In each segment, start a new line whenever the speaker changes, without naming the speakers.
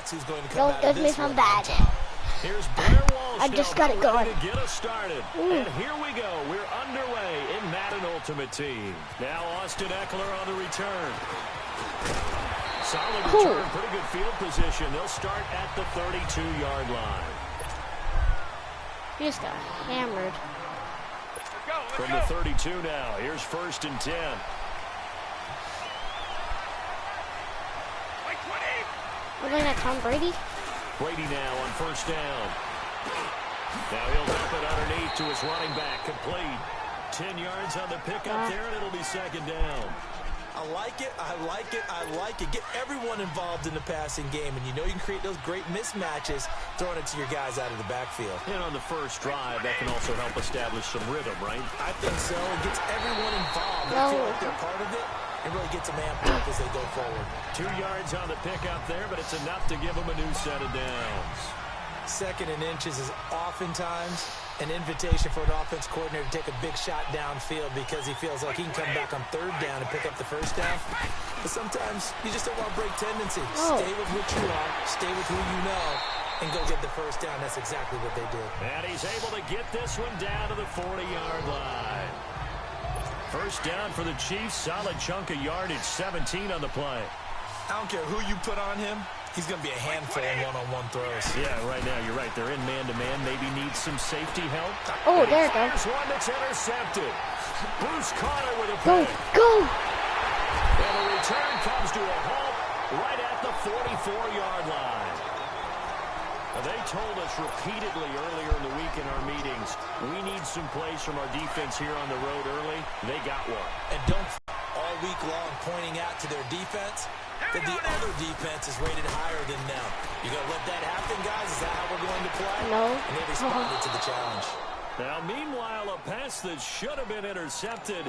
that's who's going to come out of
Don't give me
this
some
one on
bad.
top.
Here's Blair Walsh.
I just got it going.
To get us started. And here we go. We're underway in Madden Ultimate Team. Now Austin Eckler on the return. Solid return, pretty good field position. They'll start at the 32-yard line.
He just got hammered.
From the 32 now. Here's 1st and 10.
We're looking at Tom Brady.
Brady now on 1st down. Now he'll dump it underneath to his running back. Complete. 10 yards on the pickup there, and it'll be 2nd down.
I like it, I like it, I like it. Get everyone involved in the passing game, and you know you can create those great mismatches throwing it to your guys out of the backfield.
And on the first drive, that can also help establish some rhythm, right?
I think so. It gets everyone involved. They feel like they're part of it, and really gets them amped up as they go forward.
2 yards on the pickup there, but it's enough to give them a new set of downs.
2nd and inches is oftentimes an invitation for an offense coordinator to take a big shot downfield because he feels like he can come back on 3rd down and pick up the 1st down. But sometimes you just don't want to break tendency. Stay with what you are, stay with who you know, and go get the 1st down. That's exactly what they did.
And he's able to get this one down to the 40-yard line. 1st down for the Chiefs. Solid chunk of yardage, 17 on the play.
I don't care who you put on him. He's going to be a handful in one-on-one throws.
Yeah, right now, you're right. They're in man-to-man. Maybe needs some safety help.
Oh, there it goes.
There's one that's intercepted. Bruce Carter with a
Go,
pick.
go.
And the return comes to a halt right at the 44-yard line. Now, they told us repeatedly earlier in the week in our meetings, we need some plays from our defense here on the road early. They got one.
And don't all week long pointing out to their defense that the other defense is rated higher than them. You going to let that happen, guys? Is that how we're going to play?
No.
And they responded to the challenge.
Now, meanwhile, a pass that should have been intercepted,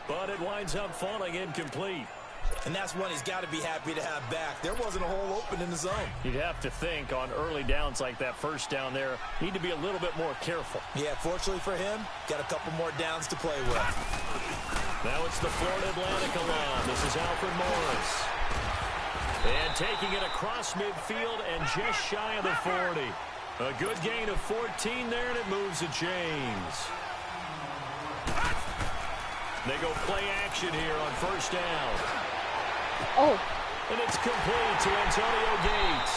but it winds up falling incomplete.
And that's one he's got to be happy to have back. There wasn't a hole open in the zone.
You'd have to think on early downs like that 1st down there, need to be a little bit more careful.
Yeah, fortunately for him, got a couple more downs to play with.
Now it's the Florida Atlantic alum. This is Alfred Morris. And taking it across midfield and just shy of the 40. A good gain of 14 there, and it moves the chains. They go play action here on 1st down.
Oh.
And it's complete to Antonio Gates.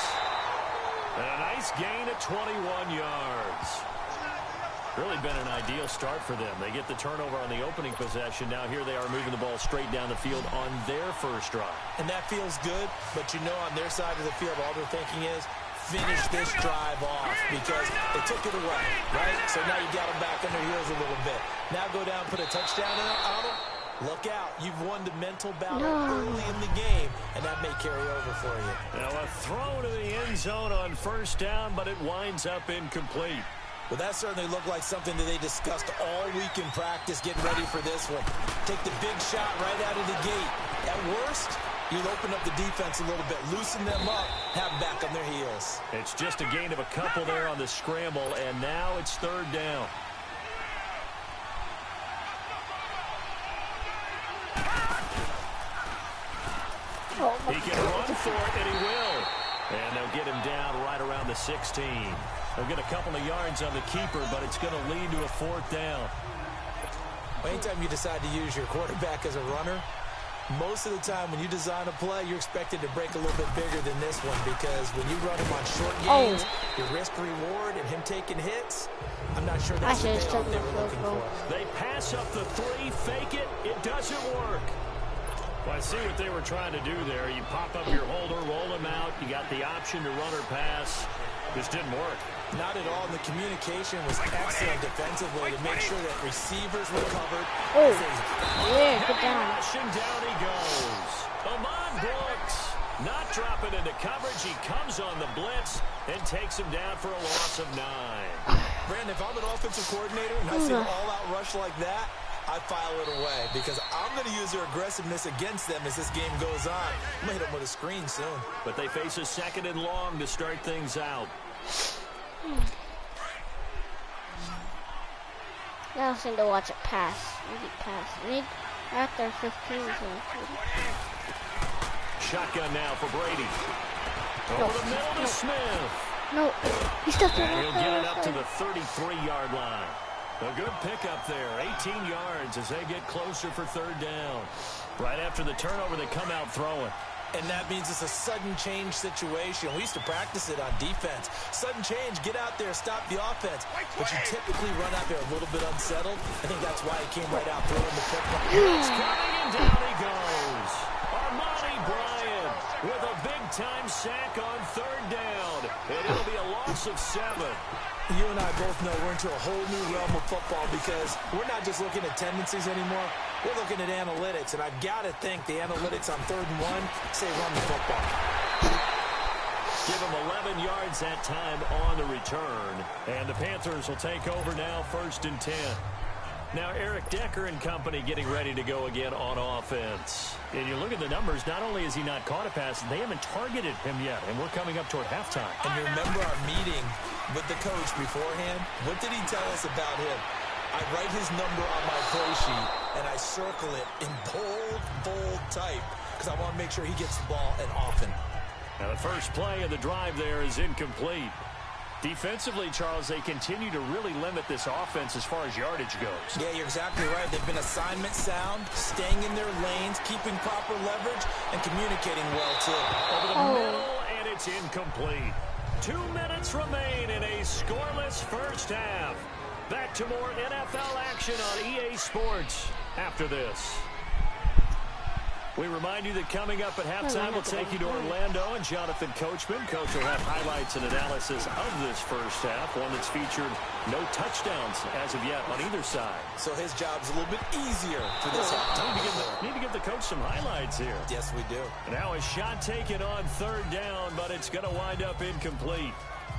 And a nice gain of 21 yards. Really been an ideal start for them. They get the turnover on the opening possession. Now here they are moving the ball straight down the field on their 1st drive.
And that feels good, but you know on their side of the field, all they're thinking is, finish this drive off because they took it away, right? So now you got them back on their heels a little bit. Now go down, put a touchdown in it, Otto. Look out. You've won the mental battle early in the game, and that may carry over for you.
Now a throw to the end zone on 1st down, but it winds up incomplete.
Well, that certainly looked like something that they discussed all week in practice, getting ready for this one. Take the big shot right out of the gate. At worst, you'll open up the defense a little bit, loosen them up, have them back on their heels.
It's just a gain of a couple there on the scramble, and now it's 3rd down. He can run for it, and he will. And they'll get him down right around the 16. They'll get a couple of yards on the keeper, but it's going to lead to a 4th down.
Anytime you decide to use your quarterback as a runner, most of the time when you design a play, you're expected to break a little bit bigger than this one because when you run him on short gains, your risk-reward and him taking hits, I'm not sure that's the payoff they were looking for.
They pass up the 3, fake it, it doesn't work. Well, I see what they were trying to do there. You pop up your holder, roll him out. You got the option to run or pass. This didn't work.
Not at all. The communication was excellent defensively to make sure that receivers were covered.
Oh, yeah, good down.
Rushing down he goes. Ahmad Brooks not dropping into coverage. He comes on the blitz and takes him down for a loss of 9.
Brandon, if I'm an offensive coordinator and I see an all-out rush like that, I file it away because I'm going to use their aggressiveness against them as this game goes on. I'm going to hit them with a screen soon.
But they face a 2nd and long to start things out.
Now I seem to watch it pass. I need after 15.
Shotgun now for Brady. Over the middle to Smith.
No. He's still throwing
And he'll get it up to the 33-yard line. A good pickup there. 18 yards as they get closer for third down. Right after the turnover, they come out throwing.
And that means it's a sudden change situation. We used to practice it on defense. Sudden change, get out there, stop the offense. But you typically run out there a little bit unsettled. I think that's why he came right out throwing the football.
It's coming, and down he goes. Armani Bryant with a big-time sack on third down. And it'll be a loss of 7.
You and I both know we're into a whole new realm of football because we're not just looking at tendencies anymore. We're looking at analytics, and I've got to think the analytics on 3rd and 1 say run the football.
Give him 11 yards that time on the return. And the Panthers will take over now, 1st and 10. Now Eric Decker and company getting ready to go again on offense. And you look at the numbers, not only has he not caught a pass, they haven't targeted him yet, and we're coming up toward halftime.
And you remember our meeting with the coach beforehand? What did he tell us about him? I write his number on my play sheet, and I circle it in bold type because I want to make sure he gets the ball and often.
Now the first play of the drive there is incomplete. Defensively, Charles, they continue to really limit this offense as far as yardage goes.
Yeah, you're exactly right. They've been assignment sound, staying in their lanes, keeping proper leverage, and communicating well, too.
Over the middle, and it's incomplete. 2 minutes remain in a scoreless first half. Back to more NFL action on EA Sports after this. We remind you that coming up at halftime, we'll take you to Orlando and Jonathan Coachman. Coach will have highlights and analysis of this first half, one that's featured no touchdowns as of yet on either side.
So his job's a little bit easier for this halftime.
Need to give the coach some highlights here.
Yes, we do.
Now a shot taken on third down, but it's going to wind up incomplete.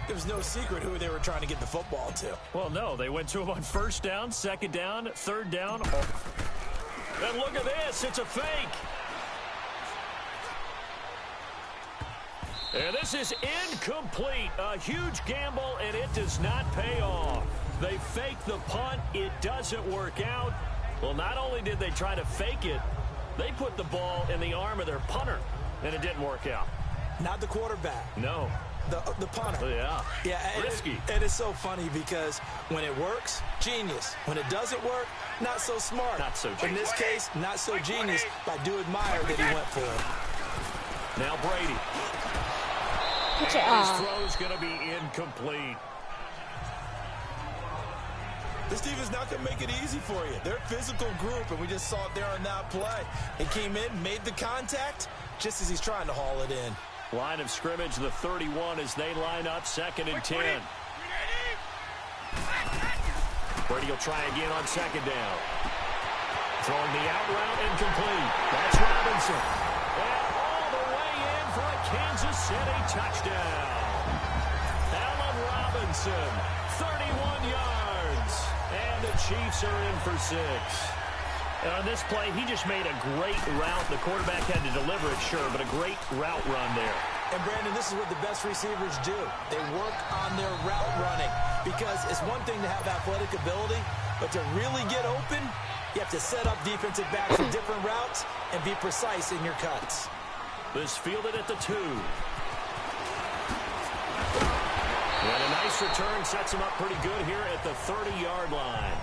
It was no secret who they were trying to get the football to.
Well, no, they went to him on first down, second down, third down. And look at this, it's a fake. And this is incomplete. A huge gamble, and it does not pay off. They fake the punt. It doesn't work out. Well, not only did they try to fake it, they put the ball in the arm of their punter, and it didn't work out.
Not the quarterback.
No.
The punter.
Yeah.
Yeah.
Risky.
And it's so funny because when it works, genius. When it doesn't work, not so smart.
Not so genius.
In this case, not so genius. But I do admire that he went for it.
Now Brady. His throw's going to be incomplete.
This team is not going to make it easy for you. They're a physical group, and we just saw it there on that play. He came in, made the contact, just as he's trying to haul it in.
Line of scrimmage, the 31 as they line up, 2nd and 10. Brady will try again on 2nd down. Throwing the out route, incomplete. That's Robinson. And all the way in for a Kansas City touchdown. Allen Robinson, 31 yards. And the Chiefs are in for 6. And on this play, he just made a great route. The quarterback had to deliver it, sure, but a great route run there.
And, Brandon, this is what the best receivers do. They work on their route running because it's one thing to have athletic ability, but to really get open, you have to set up defensive backs in different routes and be precise in your cuts.
This fielded at the 2. And a nice return sets him up pretty good here at the 30-yard line.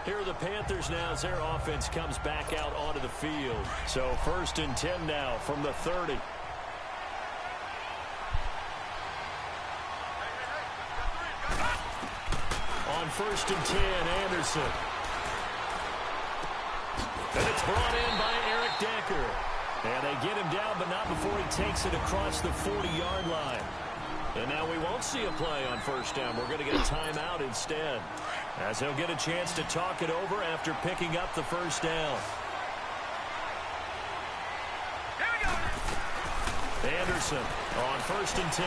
Here are the Panthers now as their offense comes back out onto the field. So 1st and 10 now from the 30. On 1st and 10, Anderson. And it's brought in by Eric Decker. And they get him down, but not before he takes it across the 40-yard line. And now we won't see a play on 1st down. We're going to get a timeout instead, as he'll get a chance to talk it over after picking up the 1st down. Anderson on 1st and 10.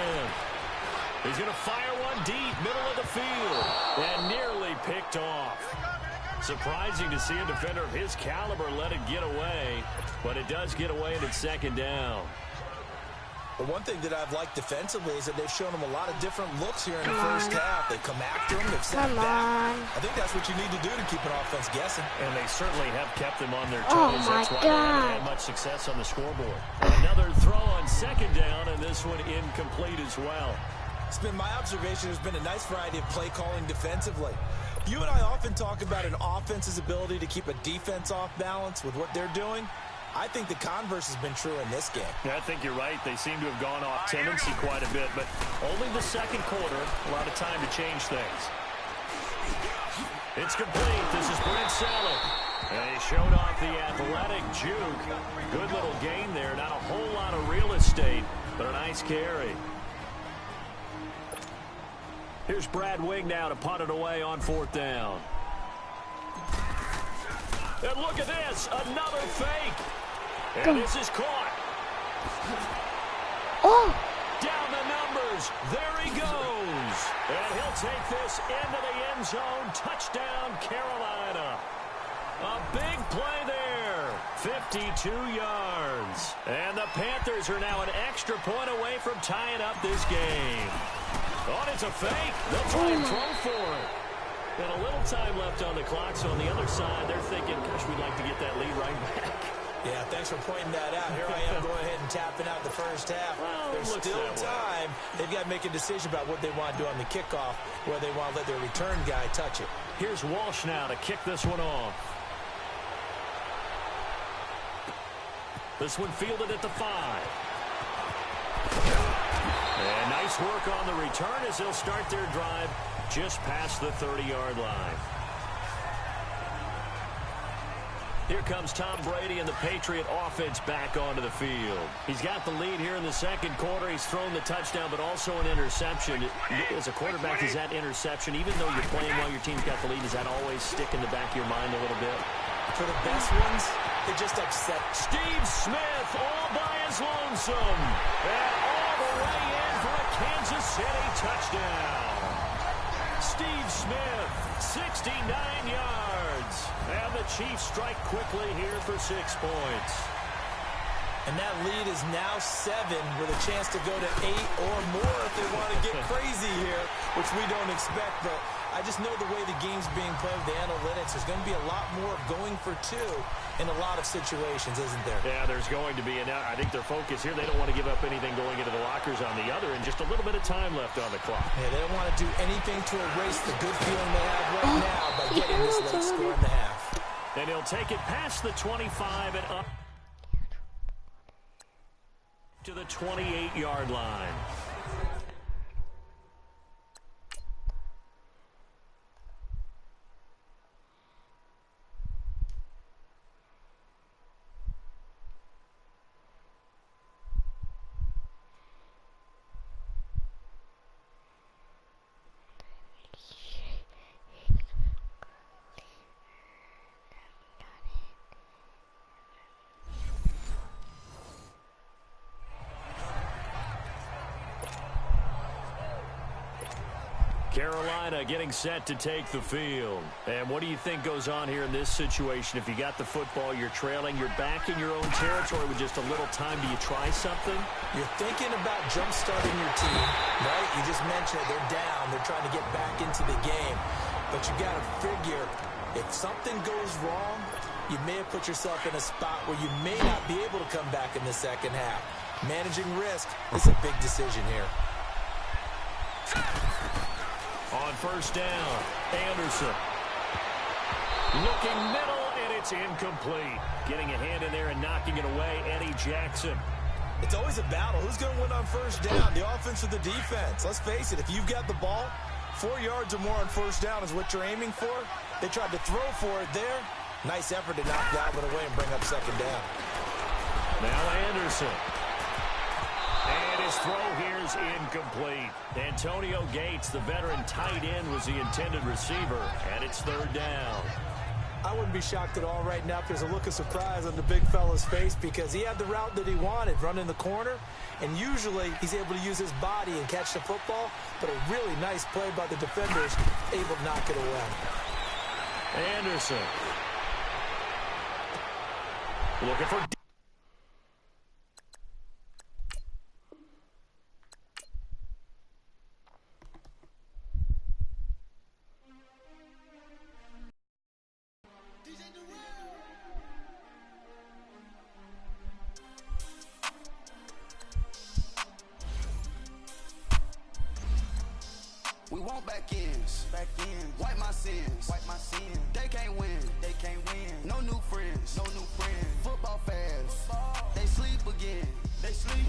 He's going to fire one deep, middle of the field, and nearly picked off. Surprising to see a defender of his caliber let it get away, but it does get away and it's 2nd down.
But one thing that I've liked defensively is that they've shown them a lot of different looks here in the first half. They come after them, they've sat back. I think that's what you need to do to keep an offense guessing.
And they certainly have kept them on their toes.
Oh my
That's why
God.
they haven't had much success on the scoreboard. Another throw on second down, and this one incomplete as well.
It's been my observation there's been a nice variety of play calling defensively. You and I often talk about an offense's ability to keep a defense off balance with what they're doing. I think the converse has been true in this game.
Yeah, I think you're right. They seem to have gone off tendency quite a bit, but only the second quarter, a lot of time to change things. It's complete. This is Brent Salem. And he showed off the athletic juke. Good little gain there. Not a whole lot of real estate, but a nice carry. Here's Brad Wing now to punt it away on fourth down. And look at this. Another fake. And this is caught.
Oh!
Down the numbers. There he goes. And he'll take this into the end zone. Touchdown, Carolina. A big play there. 52 yards. And the Panthers are now an extra point away from tying up this game. Oh, it's a fake. They'll try and throw for it. And a little time left on the clock, so on the other side, they're thinking, gosh, we'd like to get that lead right back.
Yeah, thanks for pointing that out. Here I am going ahead and tapping out the first half.
Well,
There's still time. They've got to make a decision about what they want to do on the kickoff, whether they want to let their return guy touch it.
Here's Walsh now to kick this one off. This one fielded at the 5. And nice work on the return as they'll start their drive just past the 30-yard line. Here comes Tom Brady and the Patriot offense back onto the field. He's got the lead here in the second quarter. He's thrown the touchdown, but also an interception. As a quarterback, is that interception, even though you're playing while your team's got the lead, does that always stick in the back of your mind a little bit?
For the best ones, they just upset.
Steve Smith all by his lonesome. And all the way in for a Kansas City touchdown. Steve Smith, 69 yards. And the Chiefs strike quickly here for 6 points.
And that lead is now 7 with a chance to go to 8 or more if they want to get crazy here, which we don't expect. But I just know the way the game's being played with the analytics, there's going to be a lot more of going for 2 in a lot of situations, isn't there?
Yeah, there's going to be. And I think their focus here, they don't want to give up anything going into the lockers on the other, and just a little bit of time left on the clock.
Yeah, they don't want to do anything to erase the good feeling they have right now by getting this late score in the half.
And he'll take it past the 25 and up to the 28-yard line. Carolina getting set to take the field. And what do you think goes on here in this situation? If you got the football, you're trailing, you're back in your own territory with just a little time. Do you try something?
You're thinking about jump-starting your team, right? You just mentioned it. They're down. They're trying to get back into the game. But you got to figure, if something goes wrong, you may have put yourself in a spot where you may not be able to come back in the second half. Managing risk is a big decision here.
On first down, Anderson. Looking middle, and it's incomplete. Getting a hand in there and knocking it away, Eddie Jackson.
It's always a battle. Who's going to win on first down, the offense or the defense? Let's face it, if you've got the ball, 4 yards or more on first down is what you're aiming for. They tried to throw for it there. Nice effort to knock Dalvin away and bring up second down.
Now Anderson. And his throw here is incomplete. Antonio Gates, the veteran tight end, was the intended receiver, and it's third down.
I wouldn't be shocked at all right now if there's a look of surprise on the big fella's face because he had the route that he wanted, running the corner, and usually he's able to use his body and catch the football, but a really nice play by the defenders, able to knock it away.
Anderson. Looking for...
want back ends. Wipe my sins. They can't win. No new friends. Football fans. They sleep again.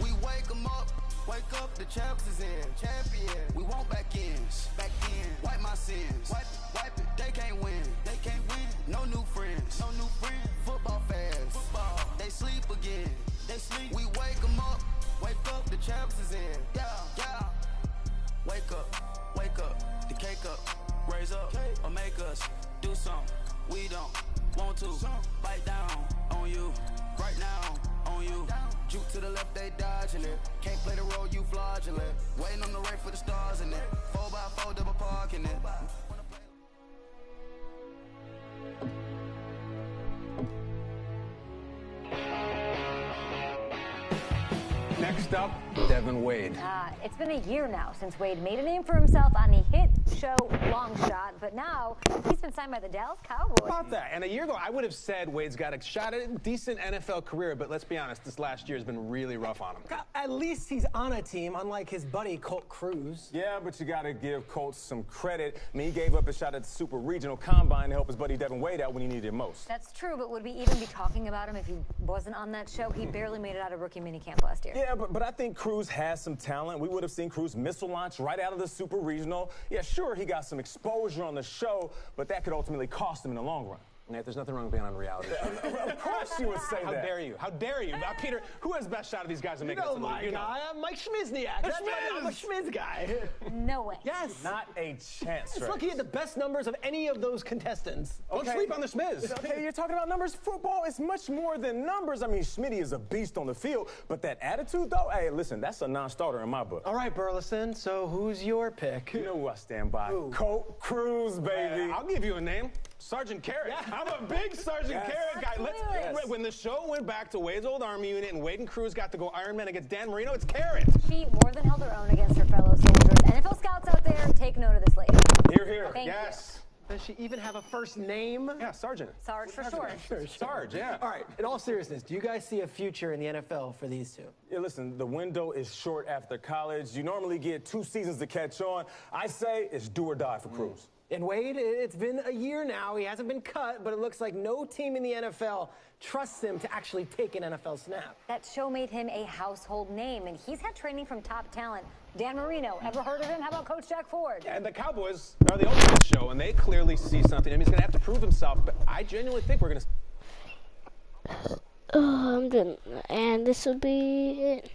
We wake them up. Wake up, the champs is in. Champion. We want back ends. Wipe my sins. Wipe it. They can't win. No new friends. Football fans. They sleep again. We wake them up. Wake up, the champs is in. Yeah. Wake up, the cake up, raise up, or make us do something we don't want to. Bite down on you, right now on you. Juke to the left, they dodging it. Can't play the role, you fraudulent. Waiting on the race for the stars in it. 4x4 double parking it.
Next up, Devin Wade.
It's been a year now since Wade made a name for himself on the hit show Long Shot, but now he's been signed by the Dallas Cowboys.
How about that? And a year ago, I would have said Wade's got a shot at a decent NFL career, but let's be honest, this last year has been really rough on him.
At least he's on a team, unlike his buddy Colt Cruz.
Yeah, but you got to give Colt some credit. I mean, he gave up a shot at the Super Regional Combine to help his buddy Devin Wade out when he needed it most.
That's true, but would we even be talking about him if he wasn't on that show? He barely made it out of rookie minicamp last year.
Yeah, but I think Cruz has some talent. We would have seen Cruz missile launch right out of the Super Regional. Yeah, sure, he got some exposure on the show, but that could ultimately cost him in the long run.
Nate, there's nothing wrong with being on a reality show.
Of course you would say
How
that.
dare you? How dare you? Now, Peter, who has the best shot of these guys to make it?
My guy, Mike Schmizniak. That's right, I'm a Schmiz guy.
No way.
Yes.
Not a chance,
It's
Rex.
looking at the best numbers of any of those contestants.
Don't sleep on the Schmiz.
Okay, you're talking about numbers. Football is much more than numbers. I mean, Schmitty is a beast on the field, but that attitude, though, hey, listen, that's a non-starter in my book.
All right, Burleson, so who's your pick?
You know who I stand by.
Who?
Colt Cruz, baby.
I'll give you a name. Sergeant Carrot.
Yeah.
I'm a big Sergeant Carrot guy.
Absolutely.
When the show went back to Wade's old Army unit and Wade and Cruz got to go Iron Man against Dan Marino, it's Carrot.
She more than held her own against her fellow soldiers. NFL scouts out there, take note of this lady.
Here.
Thank
Yes.
Does she even have a first name?
Yeah, Sergeant.
Sarge for short.
Sarge, yeah.
All right, in all seriousness, do you guys see a future in the NFL for these two?
Yeah, listen, the window is short after college. You normally get 2 seasons to catch on. I say it's do or die for Cruz.
And Wade, it's been a year now. He hasn't been cut, but it looks like no team in the NFL trusts him to actually take an NFL snap.
That show made him a household name, and he's had training from top talent. Dan Marino, ever heard of him? How about Coach Jack Ford?
And the Cowboys are the ultimate show, and they clearly see something. I mean, he's going to have to prove himself, but I genuinely think we're going to...
I'm done. And this will be it.